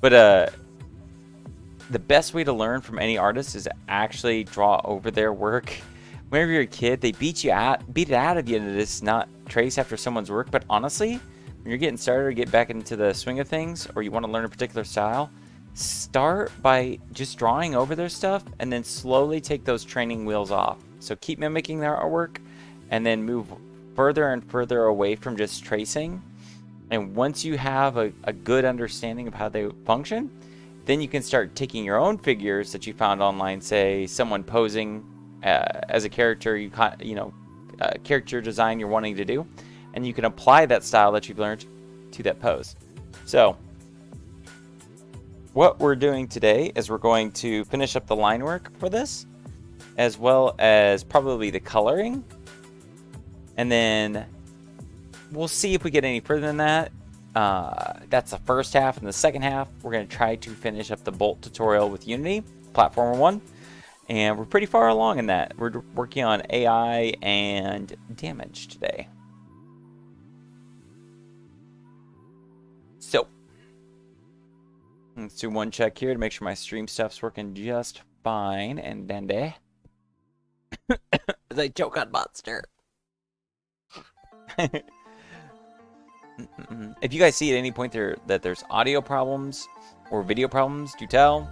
But the best way to learn from any artist is to actually draw over their work. Whenever you're a kid, they beat it out of you to just not trace after someone's work. But honestly, when you're getting started or get back into the swing of things, or you want to learn a particular style, start by just drawing over their stuff and then slowly take those training wheels off. So keep mimicking their artwork and then move further and further away from just tracing. And once you have a good understanding of how they function, then you can start taking your own figures that you found online, say someone posing as a character, character design you're wanting to do, and you can apply that style that you've learned to that pose. So what we're doing today is we're going to finish up the line work for this, as well as probably the coloring, and then we'll see if we get any further than that. That's the first half. And the second half, we're going to try to finish up the Bolt tutorial with Unity, Platformer 1. And we're pretty far along in that. We're working on AI and damage today. So, let's do one check here to make sure my stream stuff's working just fine and dandy. As I choke on Monster. If you guys see at any point that there's audio problems or video problems, do tell.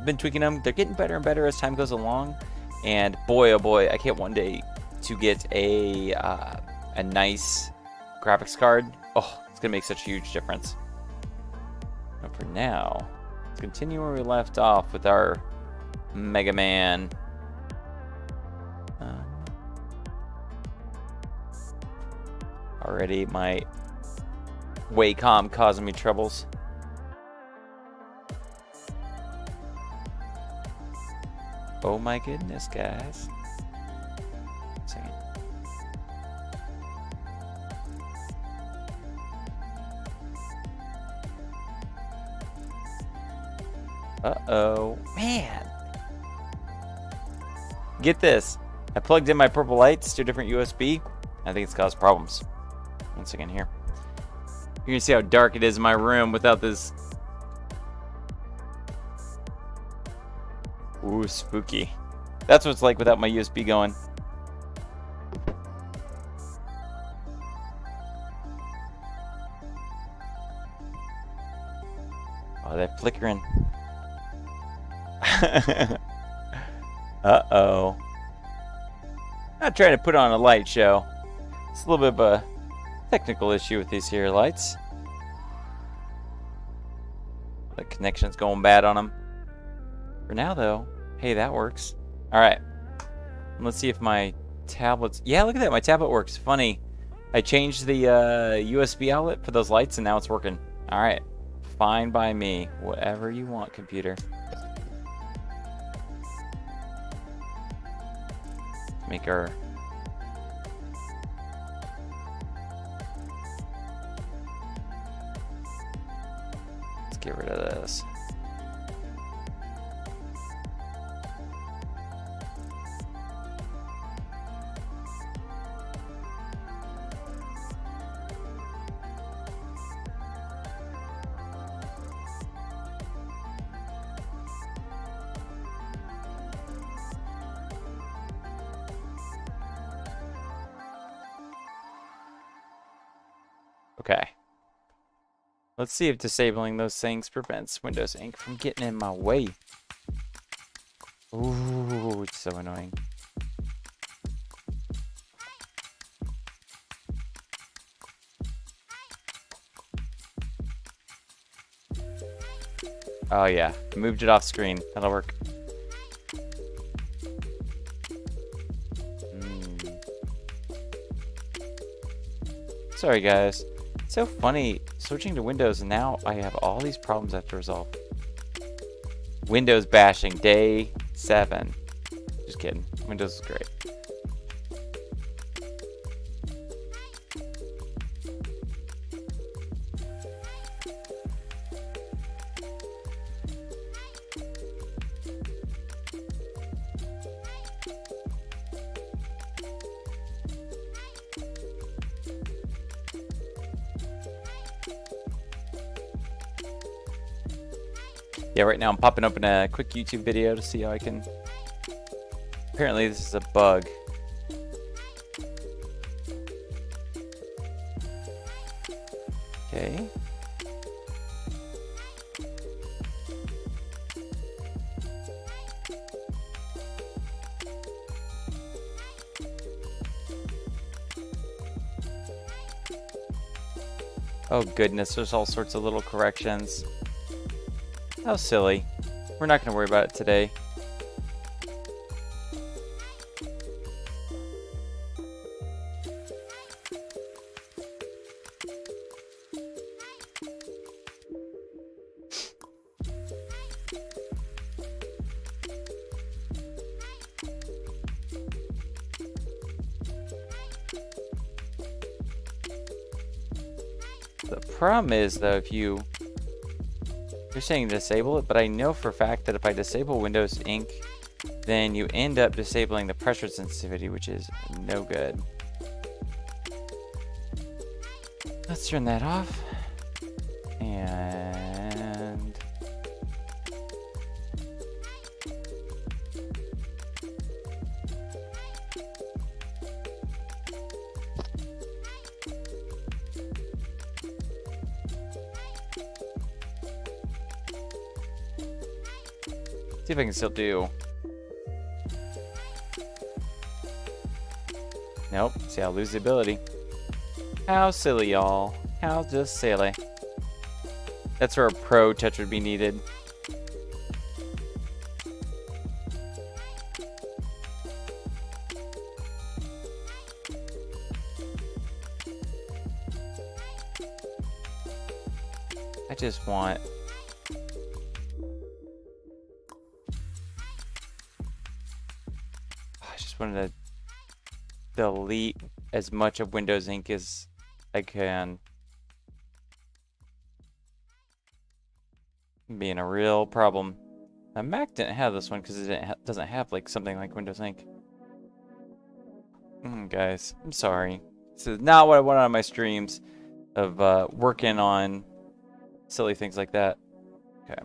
Been tweaking them. They're getting better and better as time goes along. And boy, oh boy, I can't one day to get a nice graphics card. Oh, it's gonna make such a huge difference. But for now, let's continue where we left off with our Megaman. Already my Wacom causing me troubles. Oh my goodness, guys. Second. Uh-oh. Man. Get this. I plugged in my purple lights to a different USB. I think it's caused problems. One second here. You can see how dark it is in my room without this. Ooh, spooky. That's what it's like without my USB going. Oh, they're flickering. Uh-oh. Not trying to put on a light show. It's a little bit of a technical issue with these here lights. The connection's going bad on them. For now, though, hey, that works. All right. Let's see if my tablet's... Yeah, look at that. My tablet works. Funny. I changed the USB outlet for those lights, and now it's working. All right. Fine by me. Whatever you want, computer. Make our... Let's get rid of this. Okay. Let's see if disabling those things prevents Windows ink from getting in my way. Ooh, it's so annoying. Oh yeah, moved it off screen. That'll work. Sorry guys. So funny, switching to Windows and now I have all these problems I have to resolve. Windows bashing, day 7. Just kidding, Windows is great. Yeah, right now I'm popping open a quick YouTube video to see how I can... Apparently this is a bug. Okay. Oh goodness, there's all sorts of little corrections. How silly. We're not going to worry about it today. The problem is, though, if you're saying disable it, but I know for a fact that if I disable Windows Ink, then you end up disabling the pressure sensitivity, which is no good. Let's turn that off. And see if I can still do. Nope. See, I'll lose the ability. How silly, y'all. How just silly. That's where a pro touch would be needed. I just want... I just wanted to delete as much of Windows Ink as I can. Being a real problem. Now, Mac didn't have this one because it doesn't have like something like Windows Ink. Guys, I'm sorry. This is not what I want on my streams of working on silly things like that. Okay.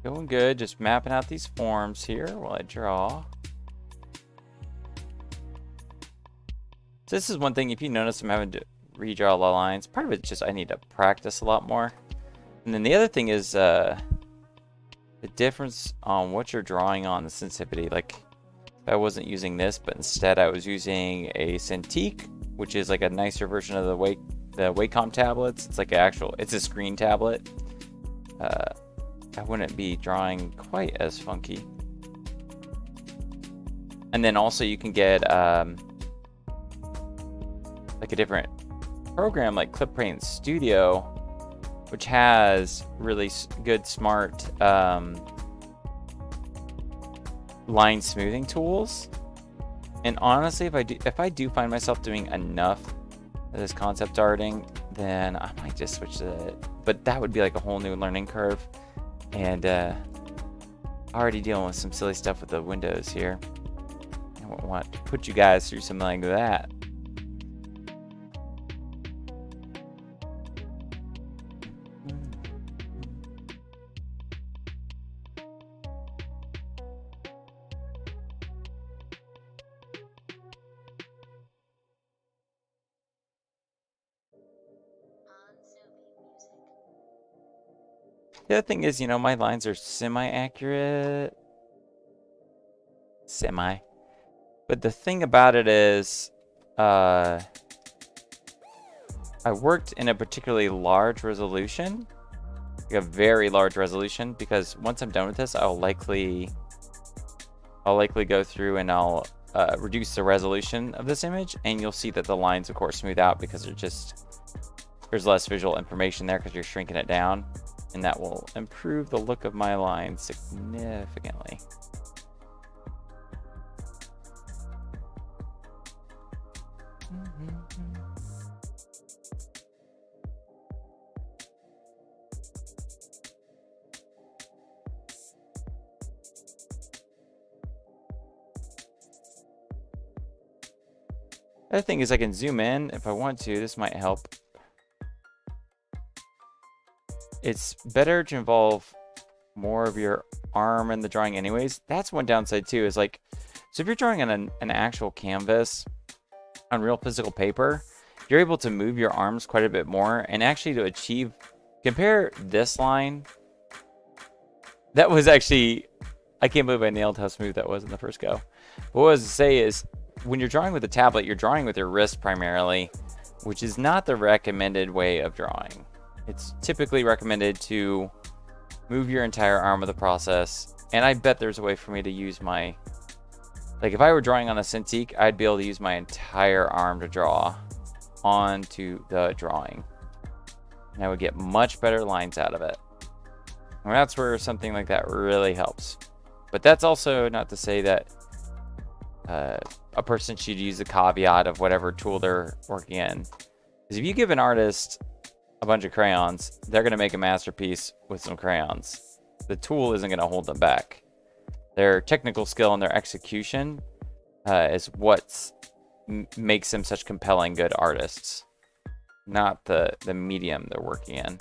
Going good, just mapping out these forms here while I draw. So this is one thing, if you notice I'm having to redraw the lines, part of it's just I need to practice a lot more. And then the other thing is the difference on what you're drawing on the sensitivity. Like if I wasn't using this, but instead I was using a Cintiq, which is like a nicer version of the Wacom tablets. It's like it's a screen tablet. I wouldn't be drawing quite as funky. And then also you can get like a different program like Clip Paint Studio, which has really good smart line smoothing tools. And honestly, if I do find myself doing enough of this concept arting, then I might just switch to it. But that would be like a whole new learning curve. And already dealing with some silly stuff with the windows here. I want to put you guys through something like that. The other thing is, you know, my lines are semi-accurate. But the thing about it is, I worked in a particularly large resolution, like a very large resolution, because once I'm done with this, I'll likely go through and I'll reduce the resolution of this image, and you'll see that the lines, of course, smooth out because there's less visual information there because you're shrinking it down, and that will improve the look of my lines significantly. The other thing is I can zoom in if I want to. This might help. It's better to involve more of your arm in the drawing anyways. That's one downside too, is like, so if you're drawing on an actual canvas on real physical paper, you're able to move your arms quite a bit more, and actually to achieve, compare this line. That was actually, I can't believe I nailed how smooth that was in the first go. But what I was to say is, when you're drawing with a tablet, you're drawing with your wrist primarily, which is not the recommended way of drawing. It's typically recommended to move your entire arm with the process, and I bet there's a way for me to use my, like if I were drawing on a Cintiq, I'd be able to use my entire arm to draw onto the drawing, and I would get much better lines out of it. And that's where something like that really helps. But that's also not to say that a person should use the caveat of whatever tool they're working in. Because if you give an artist a bunch of crayons, they're going to make a masterpiece with some crayons. The tool isn't going to hold them back. Their technical skill and their execution is what makes them such compelling good artists, not the medium they're working in.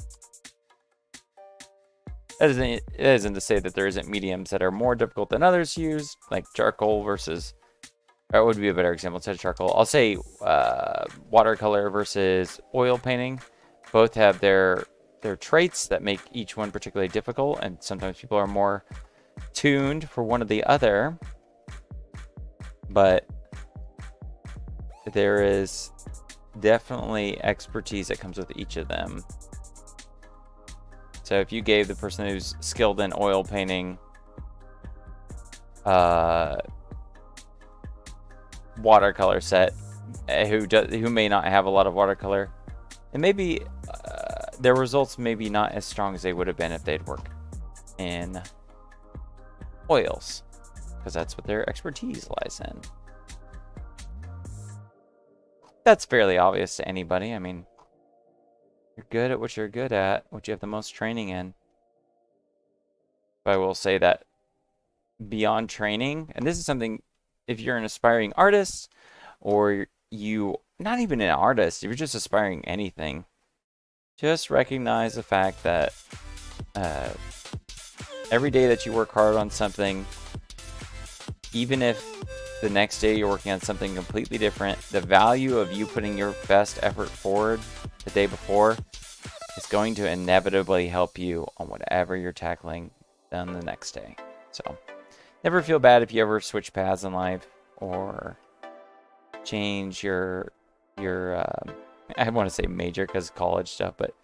That isn't to say that there isn't mediums that are more difficult than others to use, like charcoal versus, that would be a better example instead of charcoal. I'll say watercolor versus oil painting. Both have their traits that make each one particularly difficult, and sometimes people are more tuned for one or the other. But there is definitely expertise that comes with each of them. So if you gave the person who's skilled in oil painting watercolor set, who may not have a lot of watercolor, and maybe their results may be not as strong as they would have been if they'd worked in oils, because that's what their expertise lies in. That's fairly obvious to anybody. I mean, you're good at what you're good at, what you have the most training in. But I will say that beyond training, and this is something, if you're an aspiring artist, or you, not even an artist, if you're just aspiring anything, just recognize the fact that every day that you work hard on something, even if the next day you're working on something completely different, the value of you putting your best effort forward the day before is going to inevitably help you on whatever you're tackling on the next day. So never feel bad if you ever switch paths in life or change your I want to say major because college stuff, but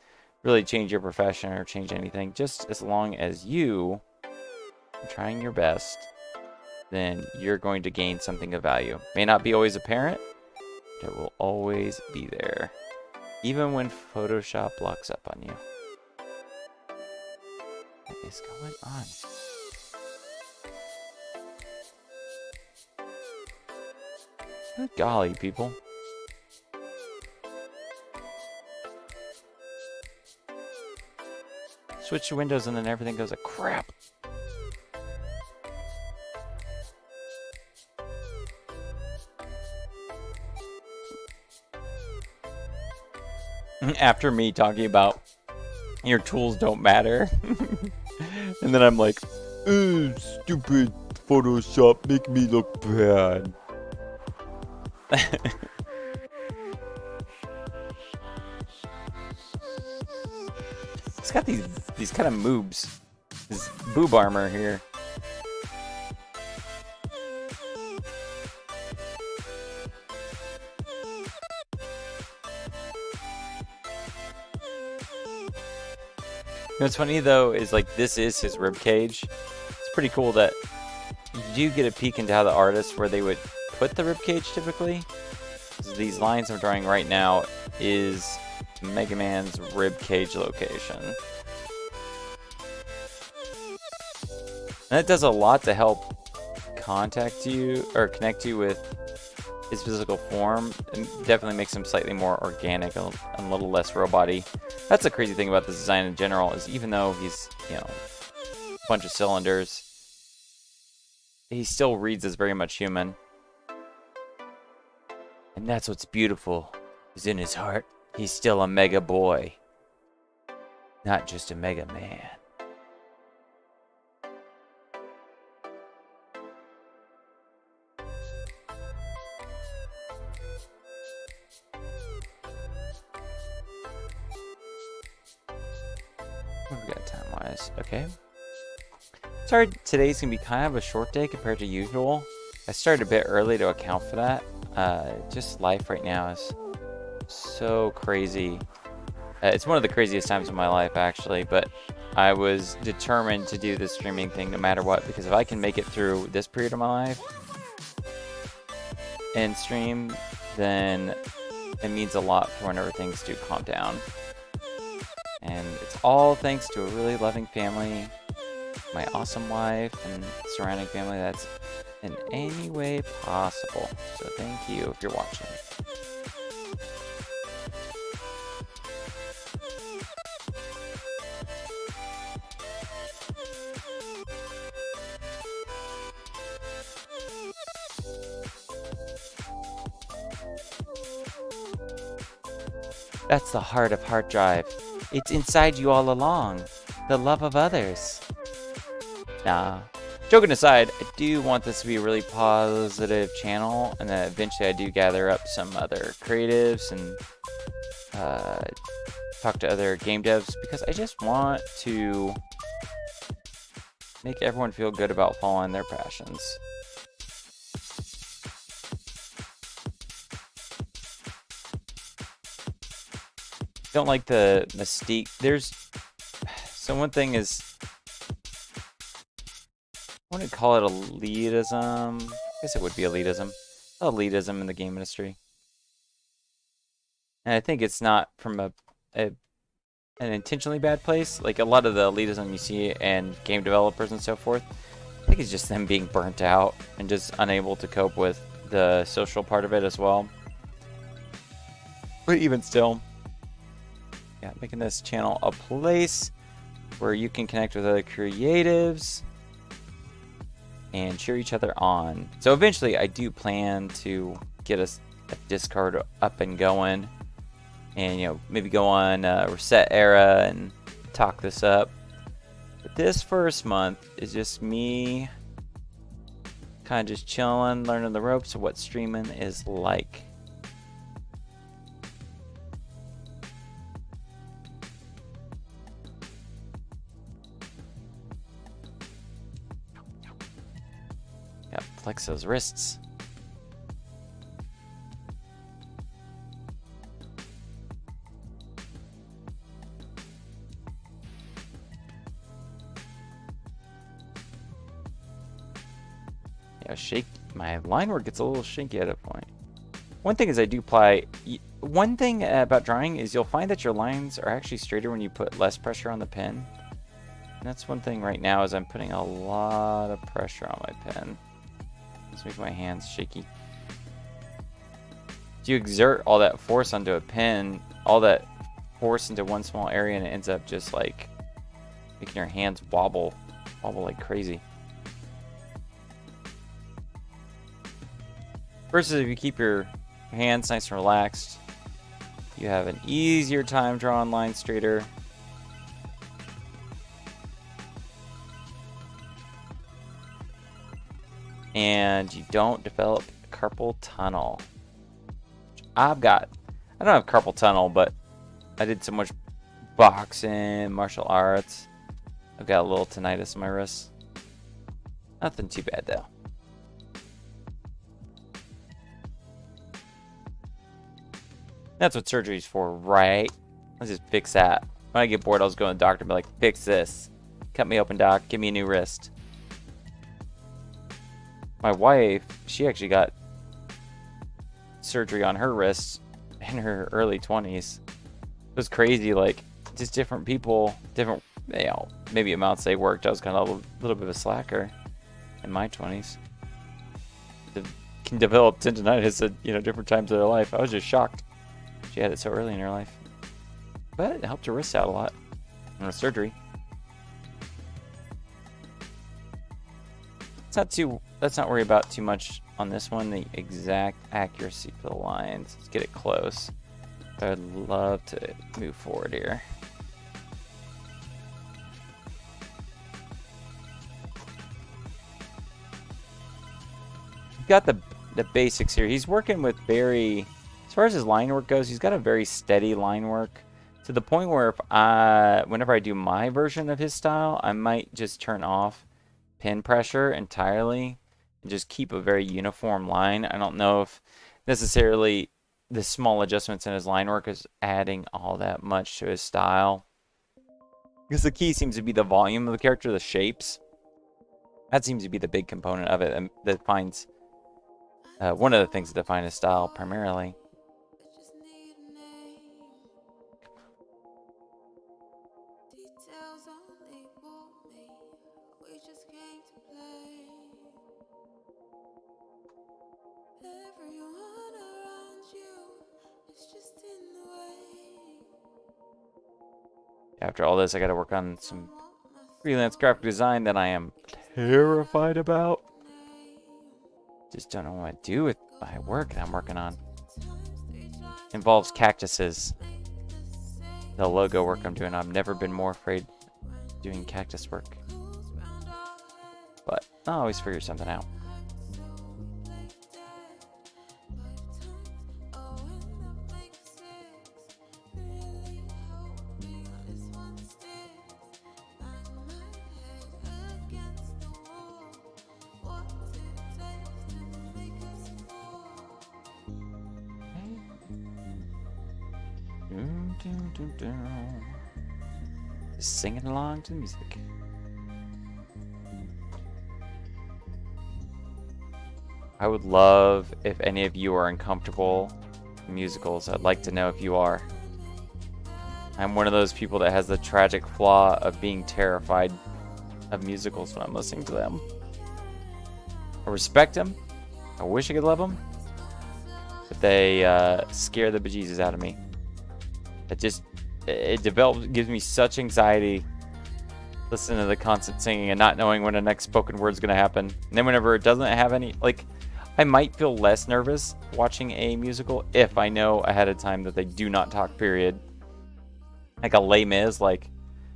really change your profession or change anything. Just as long as you are trying your best, then you're going to gain something of value. May not be always apparent, but it will always be there, even when Photoshop locks up on you. What is going on? Good golly, people. Switch to Windows and then everything goes to crap. After me talking about your tools don't matter. And then I'm like, stupid Photoshop, make me look bad. It's got these kind of moobs. This boob armor here. What's funny though is like this is his rib cage. It's pretty cool that you do get a peek into how the artist where they would put the rib cage typically. So these lines I'm drawing right now is Mega Man's rib cage location. And that does a lot to help contact you or connect you with his physical form. It definitely makes him slightly more organic and a little less robot-y. That's the crazy thing about this design in general is even though he's, you know, a bunch of cylinders, he still reads as very much human. And that's what's beautiful, is in his heart, he's still a Mega Boy. Not just a Mega Man. What we got time-wise? Okay. Sorry, today's gonna be kind of a short day compared to usual. I started a bit early to account for that. Just life right now is so crazy. It's one of the craziest times of my life, actually, but I was determined to do this streaming thing no matter what, because if I can make it through this period of my life and stream, then it means a lot for whenever things do calm down. And it's all thanks to a really loving family, my awesome wife, and surrounding family that's in any way possible. So thank you if you're watching. That's the heart of Heart Drive. It's inside you all along. The love of others. Nah. Joking aside, I do want this to be a really positive channel, and that eventually I do gather up some other creatives and talk to other game devs, because I just want to make everyone feel good about following their passions. Don't like the mystique. So one thing is, I wouldn't call it elitism. I guess it would be elitism. Elitism in the game industry. And I think it's not from an intentionally bad place. Like a lot of the elitism you see in game developers and so forth, I think it's just them being burnt out and just unable to cope with the social part of it as well. But even still, yeah, making this channel a place where you can connect with other creatives and cheer each other on. So eventually I do plan to get a Discord up and going, and you know, maybe go on Reset Era and talk this up. But this first month is just me kind of just chilling, learning the ropes of what streaming is like. Yep, flex those wrists. Yeah, shake. My line work gets a little shaky at a point. One thing is I do apply. One thing about drawing is you'll find that your lines are actually straighter when you put less pressure on the pen. And that's one thing right now is I'm putting a lot of pressure on my pen. Let's make my hands shaky. If you exert all that force onto a pen, all that force into one small area, and it ends up just like making your hands wobble like crazy. Versus if you keep your hands nice and relaxed, you have an easier time drawing lines straighter. And you don't develop carpal tunnel. I don't have carpal tunnel, but I did so much boxing, martial arts. I've got a little tinnitus in my wrist. Nothing too bad though. That's what surgery's for, right? Let's just fix that. When I get bored, I'll just go to the doctor and be like, fix this. Cut me open, doc. Give me a new wrist. My wife, she actually got surgery on her wrist in her early 20s. It was crazy, like, just different people, different, you know, maybe amounts they worked. I was kind of a little bit of a slacker in my 20s. Can develop tendonitis at, you know, different times of their life. I was just shocked she had it so early in her life. But it helped her wrist out a lot in her surgery. Let's not worry about too much on this one, the exact accuracy for the lines. Let's get it close. I'd love to move forward here. We've got the basics here. He's working with very, as far as his line work goes, he's got a very steady line work to the point where whenever I do my version of his style, I might just turn off pin pressure entirely and just keep a very uniform line. I don't know if necessarily the small adjustments in his line work is adding all that much to his style, because the key seems to be the volume of the character, the shapes. That seems to be the big component of it, and that defines one of the things that define his style primarily. After all this, I gotta work on some freelance graphic design that I am terrified about. Just don't know what to do with my work that I'm working on. Involves cactuses. The logo work I'm doing, I've never been more afraid of doing cactus work. But I'll always figure something out. Just singing along to the music. I would love if any of you are uncomfortable with musicals. I'd like to know if you are. I'm one of those people that has the tragic flaw of being terrified of musicals when I'm listening to them. I respect them. I wish I could love them. But they scare the bejesus out of me. It gives me such anxiety listening to the constant singing and not knowing when the next spoken word's gonna happen. And then whenever it doesn't have any, like, I might feel less nervous watching a musical if I know ahead of time that they do not talk, period. Like a Les Mis, like,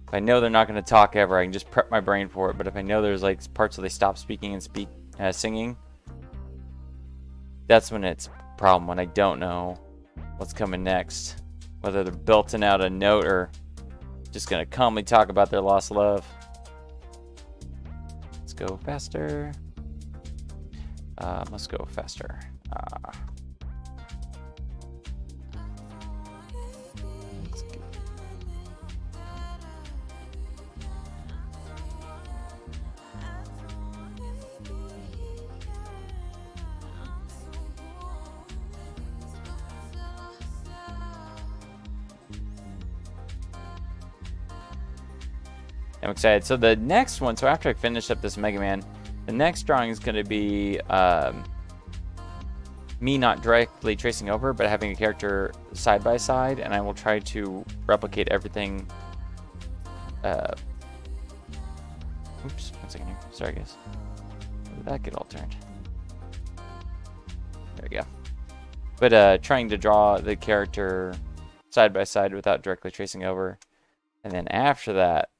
if I know they're not gonna talk ever, I can just prep my brain for it. But if I know there's like parts where they stop speaking and singing, that's when it's a problem, when I don't know what's coming next. Whether they're belting out a note or just gonna calmly talk about their lost love. Let's go faster. Let's go faster. Let's go. I'm excited. So the next one, so after I finish up this Mega Man, the next drawing is going to be me not directly tracing over, but having a character side by side, and I will try to replicate everything. Oops, 1 second here. Sorry, guys. Where did that get all turned? There we go. But trying to draw the character side by side without directly tracing over. And then after that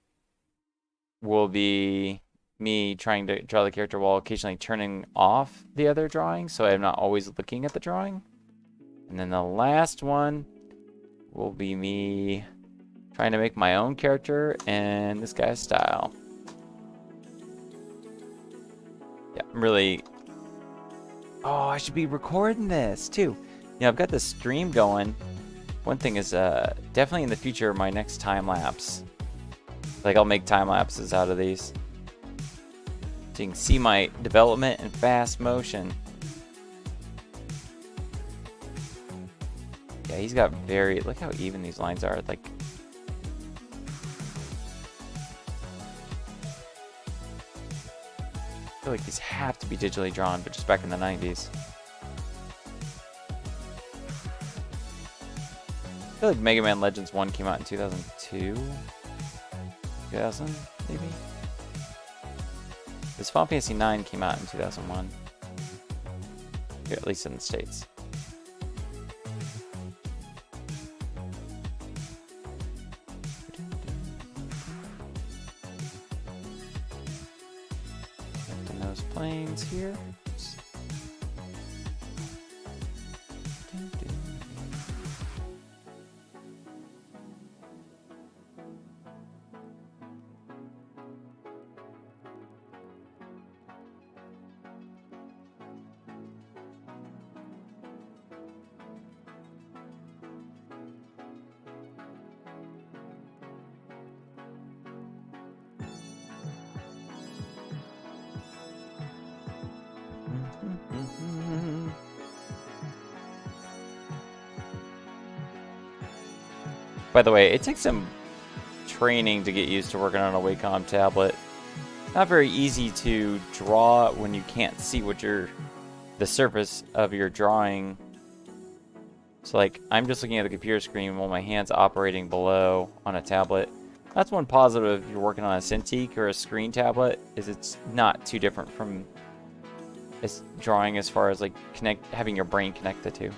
will be me trying to draw the character while occasionally turning off the other drawing, so I'm not always looking at the drawing. And then the last one will be me trying to make my own character in this guy's style. Yeah, I'm really... Oh, I should be recording this too. You know, I've got the stream going, one thing is definitely in the future, my next time lapse. Like I'll make time lapses out of these. So you can see my development in fast motion. Yeah, he's got very, look how even these lines are. Like, I feel like these have to be digitally drawn, but just back in the 90s. I feel like Megaman Legends 1 came out in 2002? 2000, maybe? This Final Fantasy 9 came out in 2001. Yeah, at least in the States. Lifting those planes here. By the way, it takes some training to get used to working on a Wacom tablet. Not very easy to draw when you can't see what the surface of your drawing. So like, I'm just looking at the computer screen while my hand's operating below on a tablet. That's one positive if you're working on a Cintiq or a screen tablet, is it's not too different from drawing as far as like having your brain connect the two.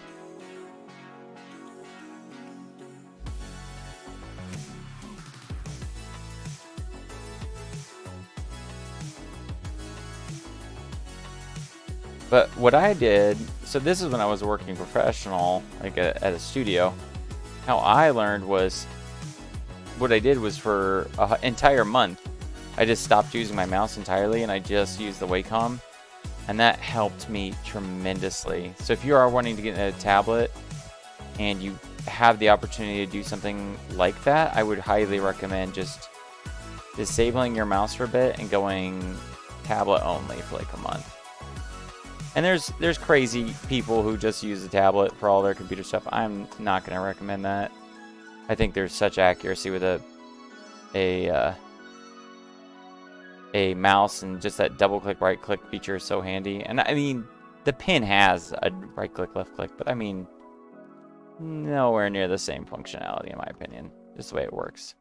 But what I did, so this is when I was working professional, like at a studio. How I learned was, what I did was for an entire month, I just stopped using my mouse entirely and I just used the Wacom. And that helped me tremendously. So if you are wanting to get a tablet and you have the opportunity to do something like that, I would highly recommend just disabling your mouse for a bit and going tablet only for like a month. And there's crazy people who just use the tablet for all their computer stuff. I'm not going to recommend that. I think there's such accuracy with a mouse, and just that double click, right click feature is so handy. And I mean, the pen has a right click, left click, but I mean, nowhere near the same functionality in my opinion. Just the way it works.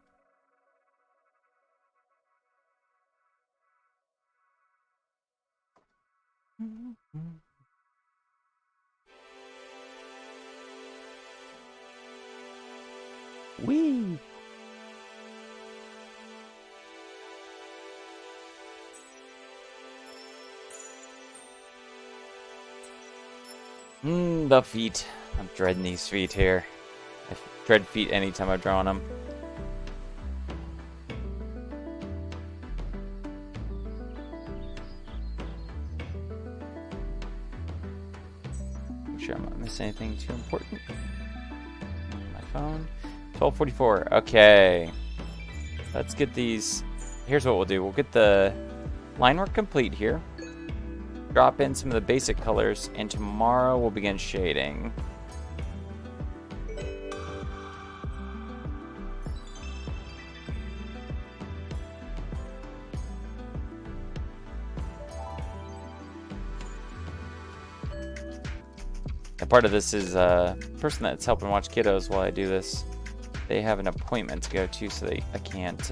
Whee! The feet. I'm dreading these feet here. I dread feet anytime I've drawn them. Make sure I'm not missing anything too important. My phone. 12:44. Okay. Let's get these. Here's what we'll do. We'll get the line work complete here. Drop in some of the basic colors, and tomorrow we'll begin shading. And part of this is a person that's helping watch kiddos while I do this. They have an appointment to go to, so I can't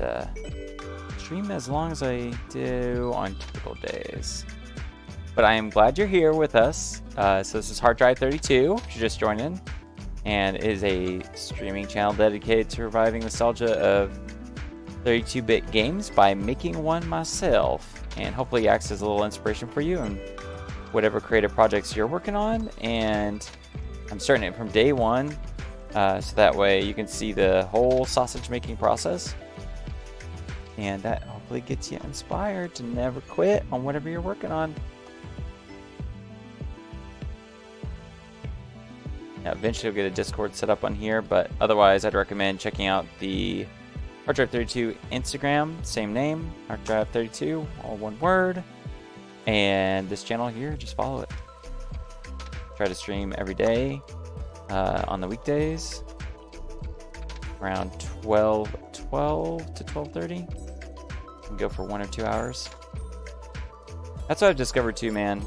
stream as long as I do on typical days. But I am glad you're here with us. So this is Hard Drive 32, if you're just joining, and it is a streaming channel dedicated to reviving nostalgia of 32-bit games by making one myself, and hopefully acts as a little inspiration for you and whatever creative projects you're working on. And I'm starting it from day one, so that way you can see the whole sausage making process, and that hopefully gets you inspired to never quit on whatever you're working on. Now, eventually we'll get a Discord set up on here, but otherwise I'd recommend checking out the HardDrive32 Instagram, same name, HardDrive32, all one word. And this channel here, just follow it. Try to stream every day on the weekdays, around 12 to 12:30. Can go for 1 or 2 hours. That's what I've discovered too, man.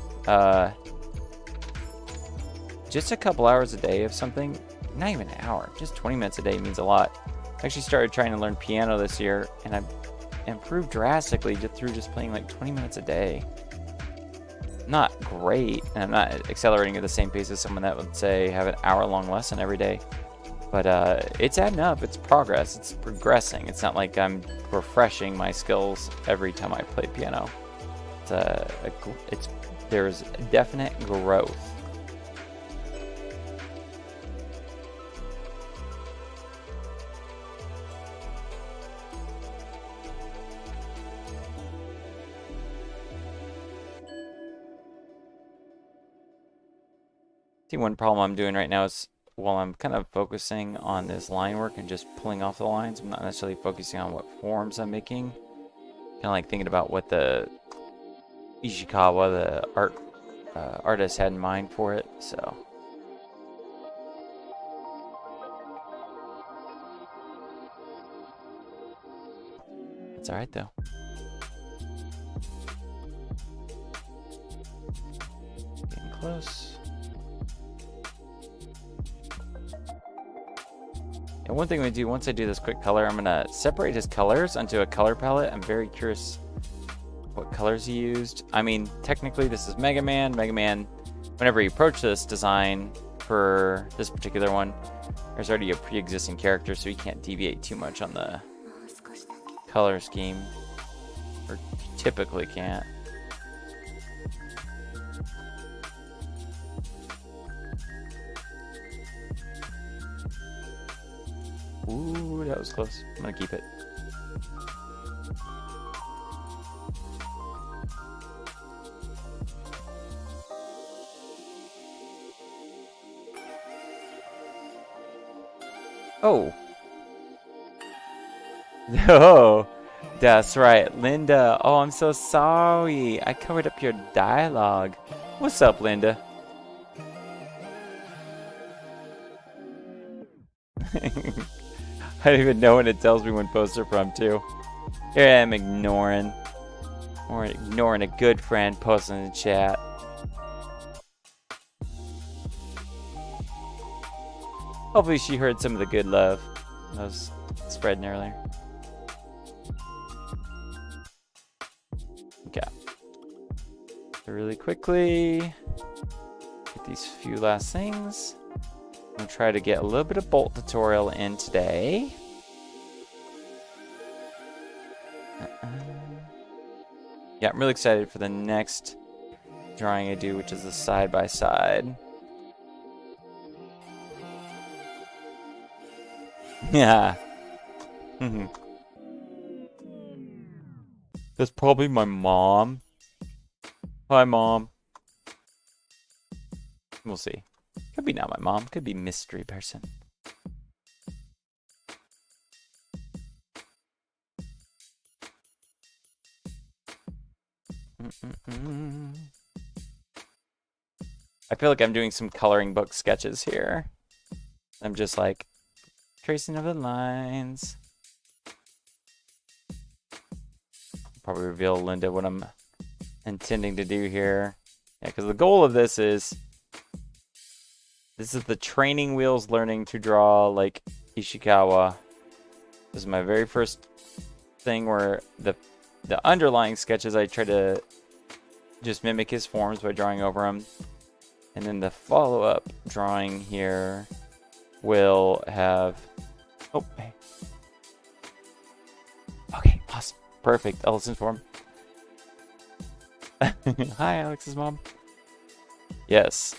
Just a couple hours a day of something, not even an hour, just 20 minutes a day means a lot. I actually started trying to learn piano this year, and I've improved drastically through just playing like 20 minutes a day. Not great, and I'm not accelerating at the same pace as someone that would say have an hour-long lesson every day. But it's adding up. It's progress. It's progressing. It's not like I'm refreshing my skills every time I play piano. There's definite growth. See, one problem I'm doing right now is while I'm kind of focusing on this line work and just pulling off the lines, I'm not necessarily focusing on what forms I'm making. Kind of like thinking about what the Ishikawa, the artist, had in mind for it. So it's all right though. Getting close. And one thing we do, once I do this quick color, I'm going to separate his colors onto a color palette. I'm very curious what colors he used. I mean, technically this is Megaman. Megaman, whenever you approach this design for this particular one, there's already a pre-existing character, so you can't deviate too much on the color scheme. Or typically can't. Ooh, that was close. I'm gonna keep it. Oh. No. That's right. Linda. Oh, I'm so sorry. I covered up your dialogue. What's up, Linda? I don't even know when it tells me when posts are from, too. Here I am ignoring. Or ignoring a good friend posting in the chat. Hopefully she heard some of the good love that was spreading earlier. Okay. Really quickly. Get these few last things. I'm going to try to get a little bit of bolt tutorial in today. Yeah, I'm really excited for the next drawing I do, which is the side-by-side. Yeah. That's probably my mom. Hi, Mom. We'll see. Could be not my mom. Could be mystery person. I feel like I'm doing some coloring book sketches here. I'm just like tracing of the lines. Probably reveal Linda what I'm intending to do here. Yeah, because the goal of this is the training wheels learning to draw like Ishikawa. This is my very first thing where the underlying sketches I try to just mimic his forms by drawing over them. And then the follow-up drawing here will have... Oh, hey. Okay, awesome. Perfect. I'll listen for him. Hi, Alex's mom. Yes.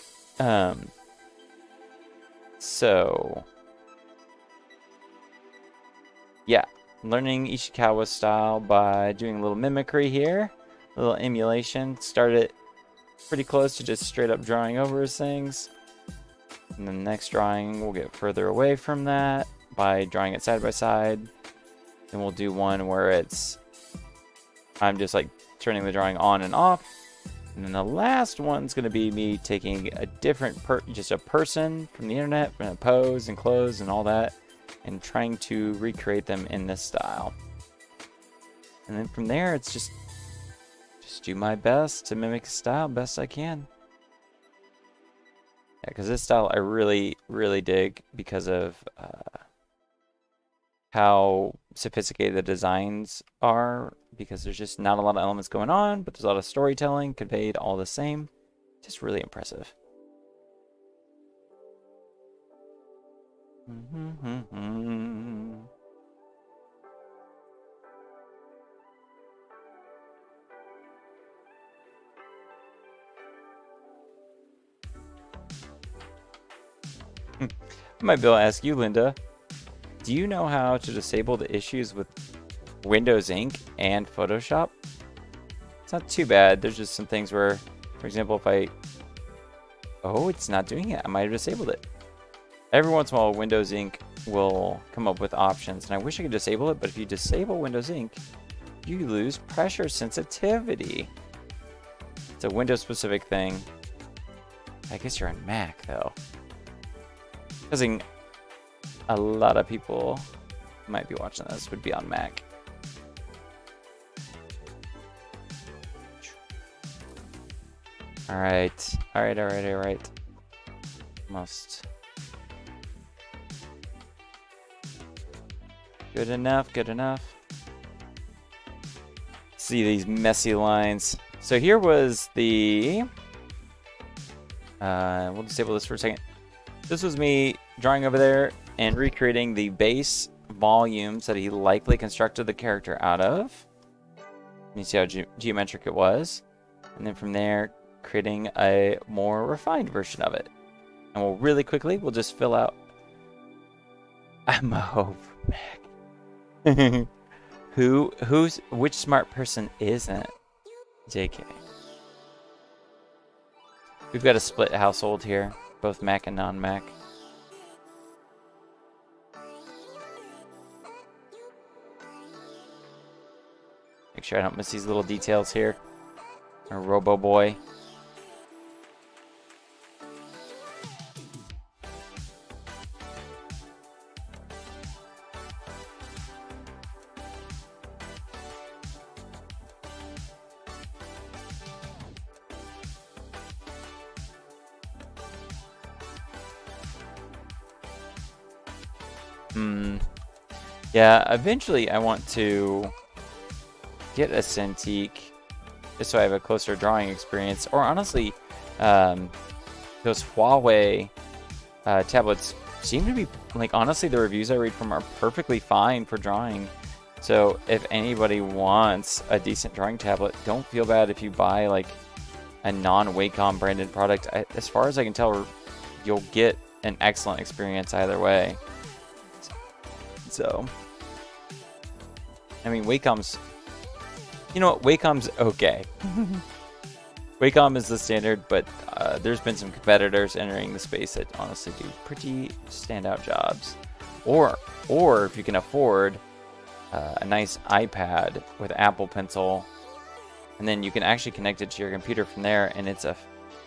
So... yeah. Learning Ishikawa style by doing a little mimicry here. A little emulation. Started pretty close to just straight up drawing over his things. And then the next drawing, we'll get further away from that by drawing it side by side. Then we'll do one where I'm just like turning the drawing on and off. And then the last one's going to be me taking a different just a person from the internet, from a pose and clothes and all that, and trying to recreate them in this style. And then from there, it's just do my best to mimic the style best I can. Yeah, because this style I really, really dig because of how sophisticated the designs are, because there's just not a lot of elements going on, but there's a lot of storytelling conveyed all the same. Just really impressive. I might be able to ask you, Linda, do you know how to disable the issues with Windows Ink and Photoshop? It's not too bad. There's just some things where, for example, if oh, it's not doing it. I might have disabled it. Every once in a while, Windows Ink will come up with options, and I wish I could disable it, but if you disable Windows Ink, you lose pressure sensitivity. It's a Windows-specific thing. I guess you're on Mac, though. Because a lot of people might be watching this would be on Mac. Alright. Alright. Almost. Good enough. See these messy lines. So here was the... we'll disable this for a second. This was me drawing over there and recreating the base volumes that he likely constructed the character out of. You see how geometric it was. And then from there, creating a more refined version of it. And we'll just fill out... I'm a hope, Mac. Which smart person isn't? JK. We've got a split household here. Both Mac and non-Mac. Make sure I don't miss these little details here. Our Robo Boy. Yeah, eventually I want to get a Cintiq just so I have a closer drawing experience. Or honestly, those Huawei tablets seem to be, like, honestly, the reviews I read from are perfectly fine for drawing. So if anybody wants a decent drawing tablet, don't feel bad if you buy, like, a non-Wacom branded product. As far as I can tell, you'll get an excellent experience either way. So, I mean, Wacom's, you know what, Wacom's okay. Wacom is the standard, but there's been some competitors entering the space that honestly do pretty standout jobs. Or if you can afford a nice iPad with Apple Pencil, and then you can actually connect it to your computer from there, and it's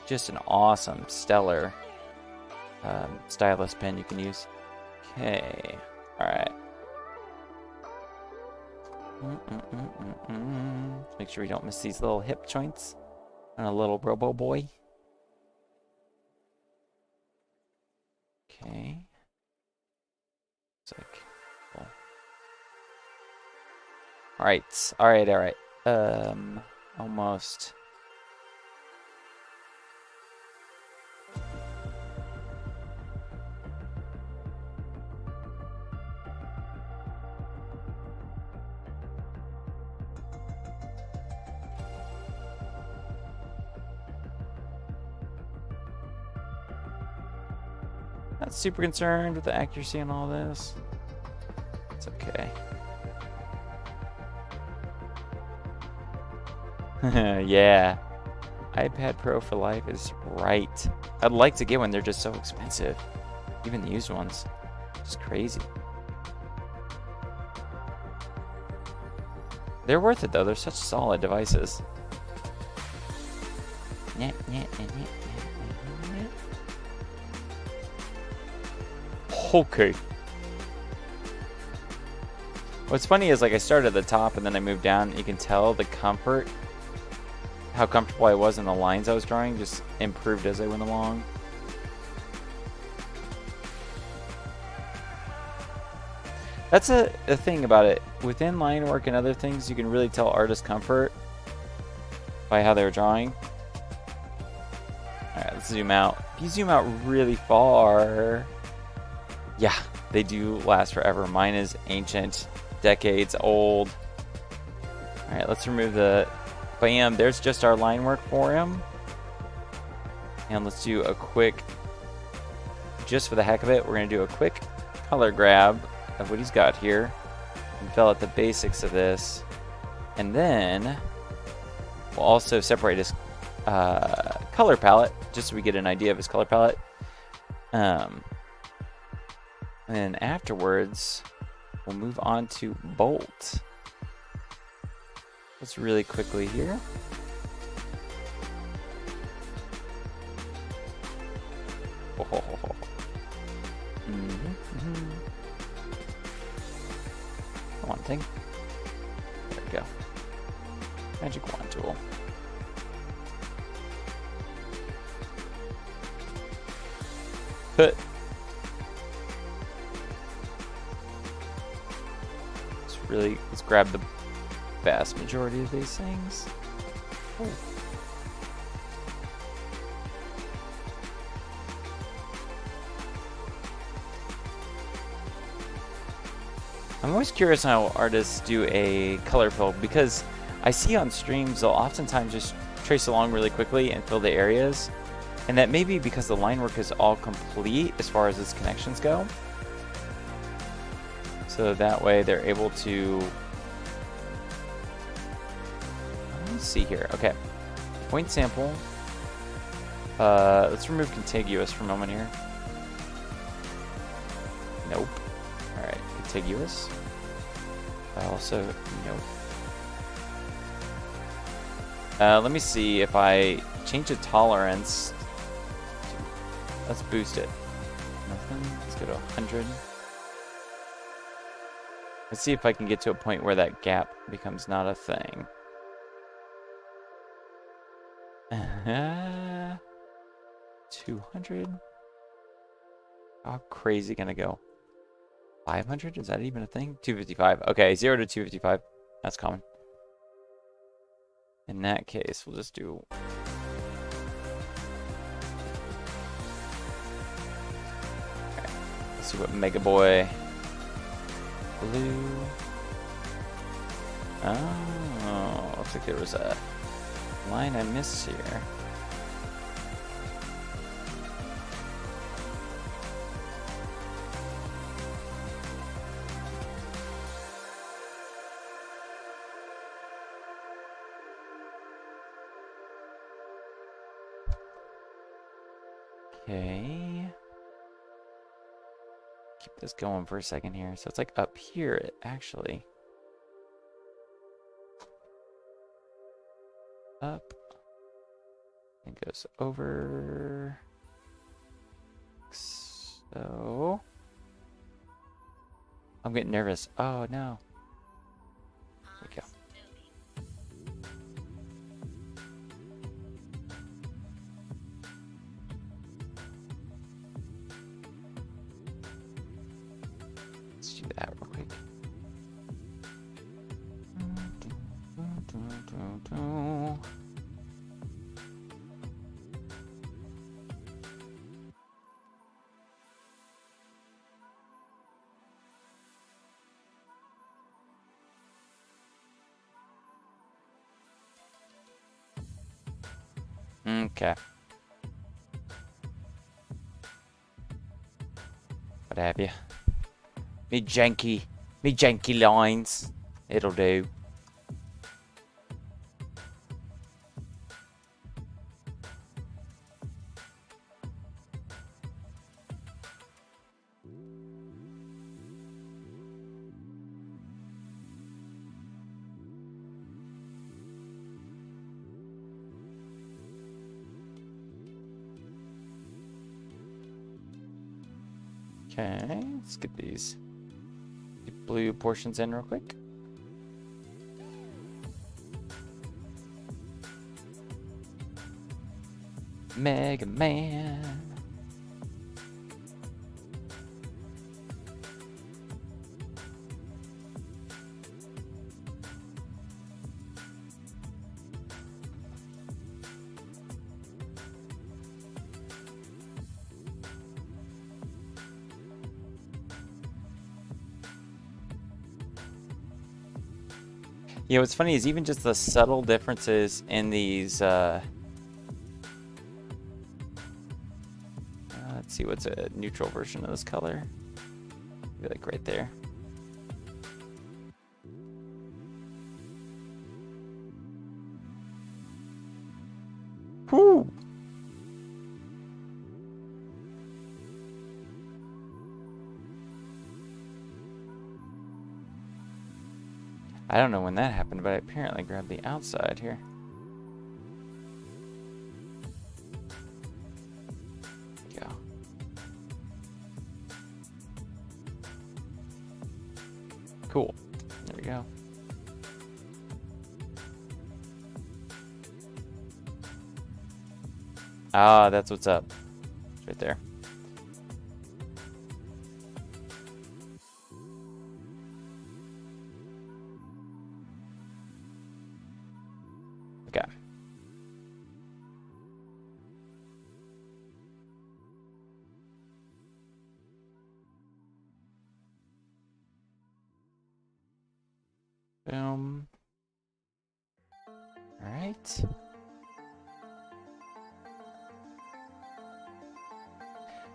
just an awesome, stellar stylus pen you can use. Okay. Alright. Make sure we don't miss these little hip joints on a little Robo Boy. Okay. Looks like... Cool. Alright. Almost. Not super concerned with the accuracy on all this. It's okay. Yeah. iPad Pro for life is right. I'd like to get one. They're just so expensive. Even the used ones. It's crazy. They're worth it though. They're such solid devices. Okay. What's funny is like I started at the top and then I moved down. You can tell the comfort, how comfortable I was in the lines I was drawing, just improved as I went along. That's a thing about it. Within line work and other things, you can really tell artist comfort by how they're drawing. Alright, let's zoom out. If you zoom out really far, yeah, they do last forever. Mine is ancient, decades old. Alright, let's remove the... Bam, there's just our line work for him. And let's do a quick... Just for the heck of it, we're going to do a quick color grab of what he's got here and fill out the basics of this, and then we'll also separate his color palette just so we get an idea of his color palette, and then afterwards we'll move on to Bolt. Let's really quickly here. One thing. There we go. Magic wand tool. Put. Let's grab the vast majority of these things. Oh. I'm always curious how artists do a color fill, because I see on streams they'll oftentimes just trace along really quickly and fill the areas, and that may be because the line work is all complete as far as its connections go, so that way they're able to... Let's see here. Okay, point sample. Let's remove contiguous for a moment here. Nope. Alright, contiguous. Also, nope. Let me see if I change the tolerance. Let's boost it. Nothing. Let's go to 100. Let's see if I can get to a point where that gap becomes not a thing. 200. How crazy can I go? 500? Is that even a thing? 255. Okay, 0 to 255. That's common. In that case, we'll just do... Okay. Let's see what Mega Boy... Blue... Oh, looks like there was a line I missed here. Okay. Keep this going for a second here. So it's like up here, actually. Up. It goes over. So. I'm getting nervous. Oh no. There we go. Let's do that real quick. Okay. What have you? Me janky lines. It'll do. Okay, let's get these blue portions in real quick. Mega Man. You know, what's funny is even just the subtle differences in these, let's see, what's a neutral version of this color? Maybe like right there. Whew! I don't know when that happened, but I apparently grabbed the outside here. Go. Cool. There we go. Ah, that's what's up. It's right there. Okay. Boom. All right.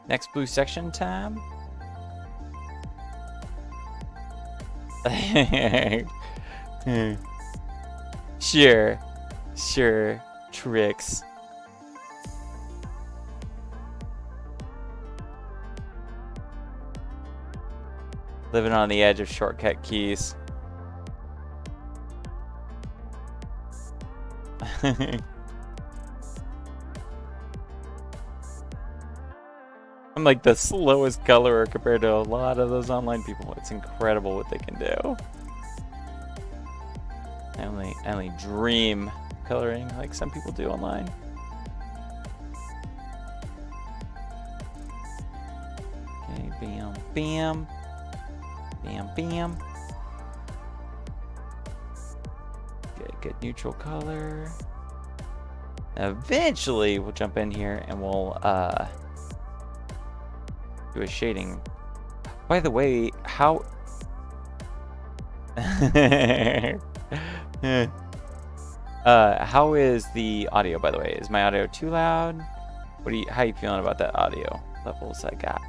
Next blue section time. Sure. Sure. Tricks. Living on the edge of shortcut keys. I'm like the slowest colorer compared to a lot of those online people. It's incredible what they can do. I only dream coloring like some people do online. Okay, bam, bam, bam, bam. Good neutral color. Eventually, we'll jump in here and we'll do a shading. By the way, how how is the audio, by the way? Is my audio too loud? How you feeling about that audio levels I got?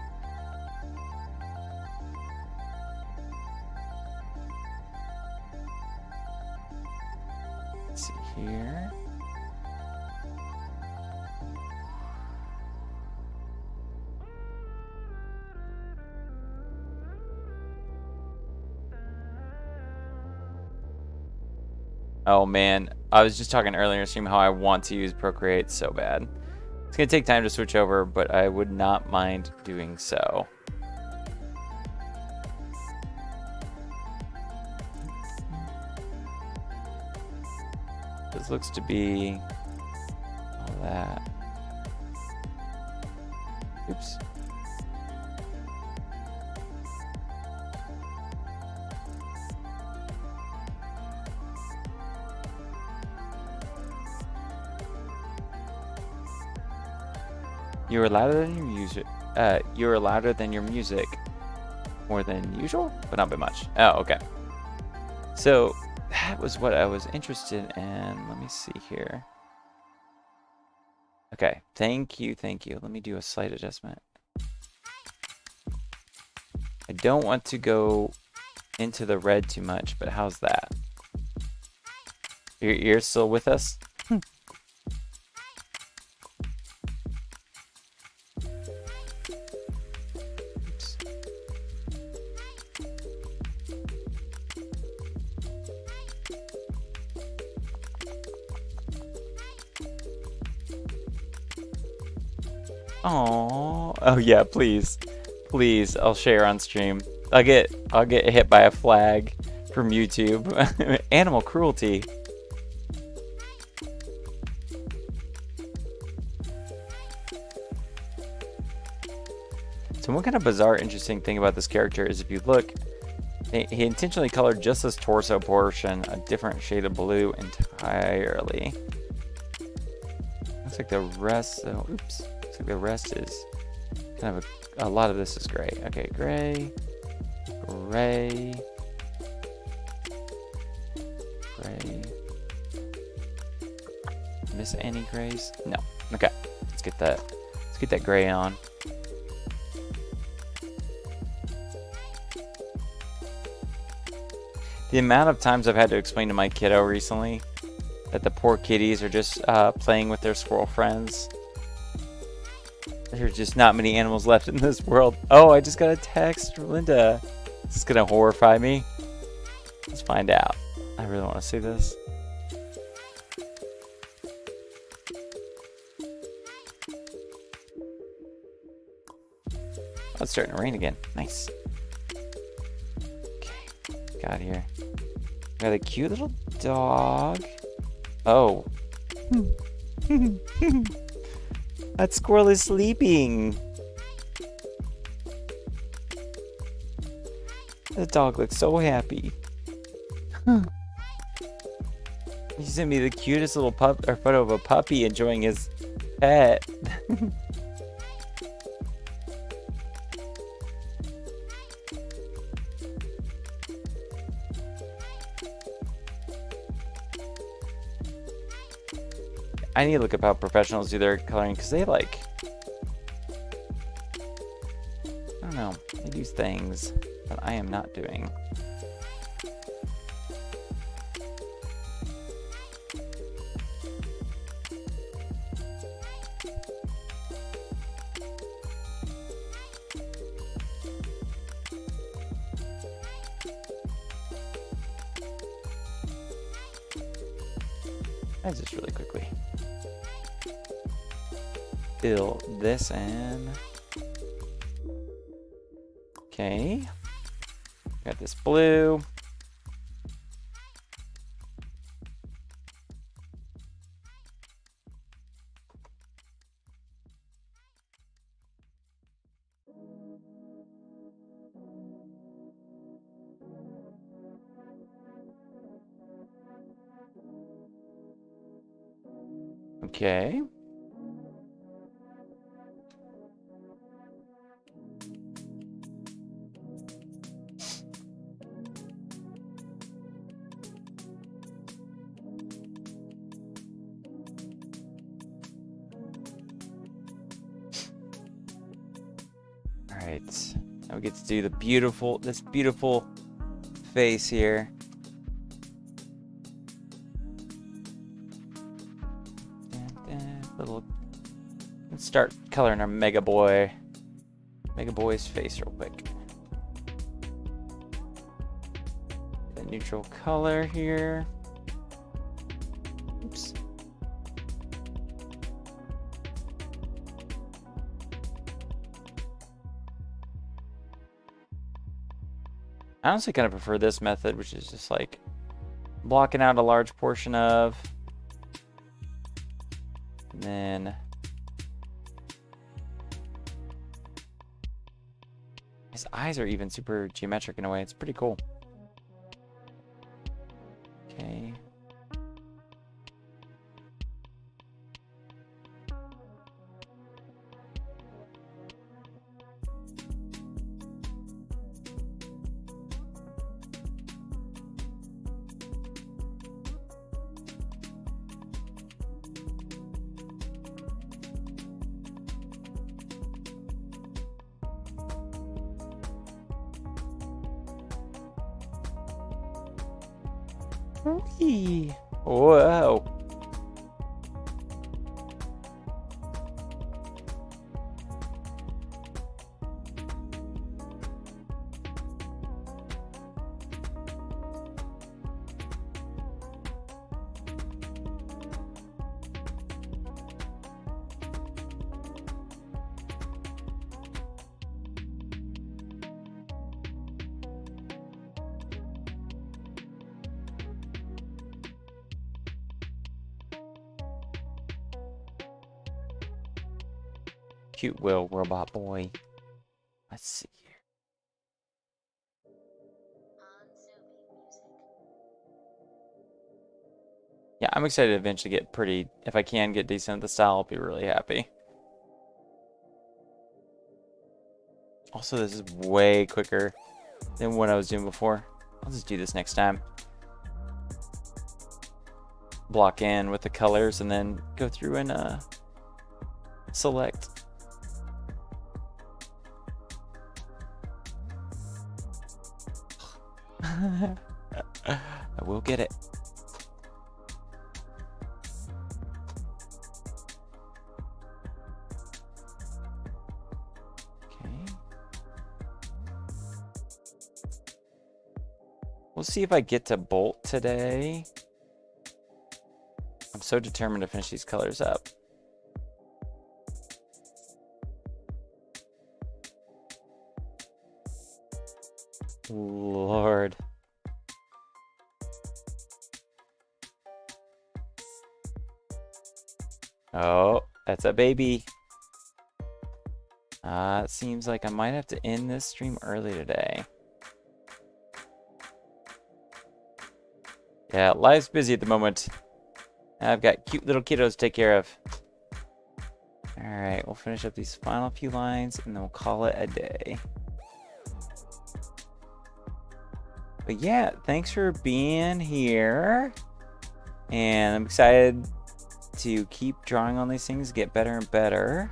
Let's see here. Oh man, I was just talking earlier in stream how I want to use Procreate so bad. It's gonna take time to switch over, but I would not mind doing so. This looks to be all that. Oops. You were louder than your music. You were louder than your music. More than usual, but not by much. Oh, okay. So that was what I was interested in. Let me see here. Okay, thank you, thank you. Let me do a slight adjustment. I don't want to go into the red too much, but how's that? Your ear's still with us? Oh yeah, please. Please, I'll share on stream. I'll get hit by a flag from YouTube. Animal cruelty. So one kind of bizarre, interesting thing about this character is if you look, he intentionally colored just this torso portion a different shade of blue entirely. Looks like the rest, oops. Looks like the rest is kind of a lot of this is gray. Okay, gray, gray, gray. Miss any grays? No. Okay, let's get that gray on. The amount of times I've had to explain to my kiddo recently that the poor kitties are just playing with their squirrel friends. There's just not many animals left in this world. Oh, I just got a text from Linda. Is this gonna horrify me? Let's find out. I really want to see this. Oh, it's starting to rain again. Nice. Okay, got here. Got a cute little dog. Oh. That squirrel is sleeping. The dog looks so happy. He sent me the cutest little photo of a puppy enjoying his pet. I need to look up how professionals do their coloring because they like, I don't know, they do things that I am not doing. I just really quickly fill this in. Okay. Got this blue. Okay. Alright. Now we get to do this beautiful face here. Let's start coloring our Mega Boy's face real quick. The neutral color here. Oops. I honestly kind of prefer this method, which is just like blocking out a large portion of, and then his eyes are even super geometric in a way. It's pretty cool. Okay. Whoa. Cute little robot boy. Let's see here. Yeah, I'm excited to eventually get pretty. If I can get decent at the style, I'll be really happy. Also, this is way quicker than what I was doing before. I'll just do this next time. Block in with the colors and then go through and select. I will get it. Okay. We'll see if I get to Bolt today. I'm so determined to finish these colors up. Lord. Oh, that's a baby. It seems like I might have to end this stream early today. Yeah, life's busy at the moment. I've got cute little kiddos to take care of. Alright, we'll finish up these final few lines and then we'll call it a day. But yeah, thanks for being here. And I'm excited to keep drawing on these things, get better and better.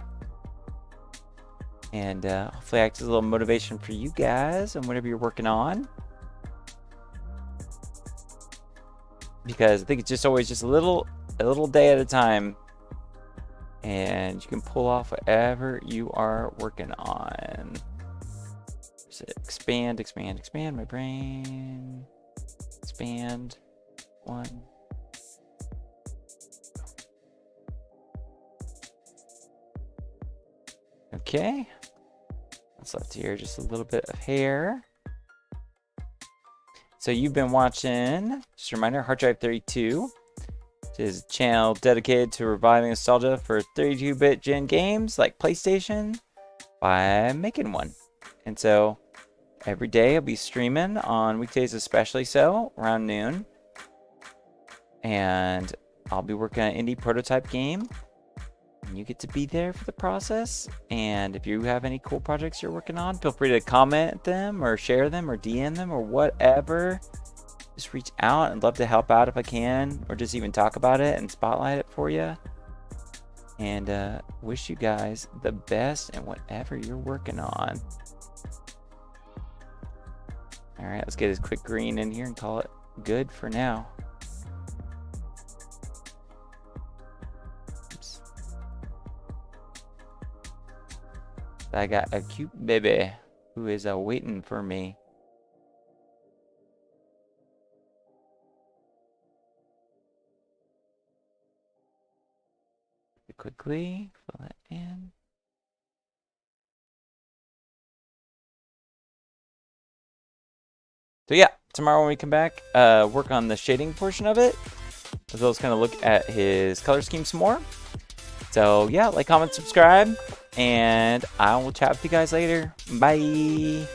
And hopefully act as a little motivation for you guys and whatever you're working on. Because I think it's just always just a little day at a time. And you can pull off whatever you are working on. So expand, expand, expand my brain. Expand. 1. Okay. What's left here? Just a little bit of hair. So you've been watching, just a reminder, Hard Drive 32. Which is a channel dedicated to reviving nostalgia for 32-bit gen games like PlayStation by making one. And so every day I'll be streaming on weekdays, especially so around noon. And I'll be working on an indie prototype game. And you get to be there for the process. And if you have any cool projects you're working on, feel free to comment them or share them or DM them or whatever. Just reach out. I'd love to help out if I can, or just even talk about it and spotlight it for you. And wish you guys the best in whatever you're working on. All right, let's get this quick green in here and call it good for now. Oops. I got a cute baby who is waiting for me. Quickly fill that in. So yeah, tomorrow when we come back, work on the shading portion of it, as well as kind of look at his color scheme some more. So yeah, like, comment, subscribe, and I will chat with you guys later. Bye.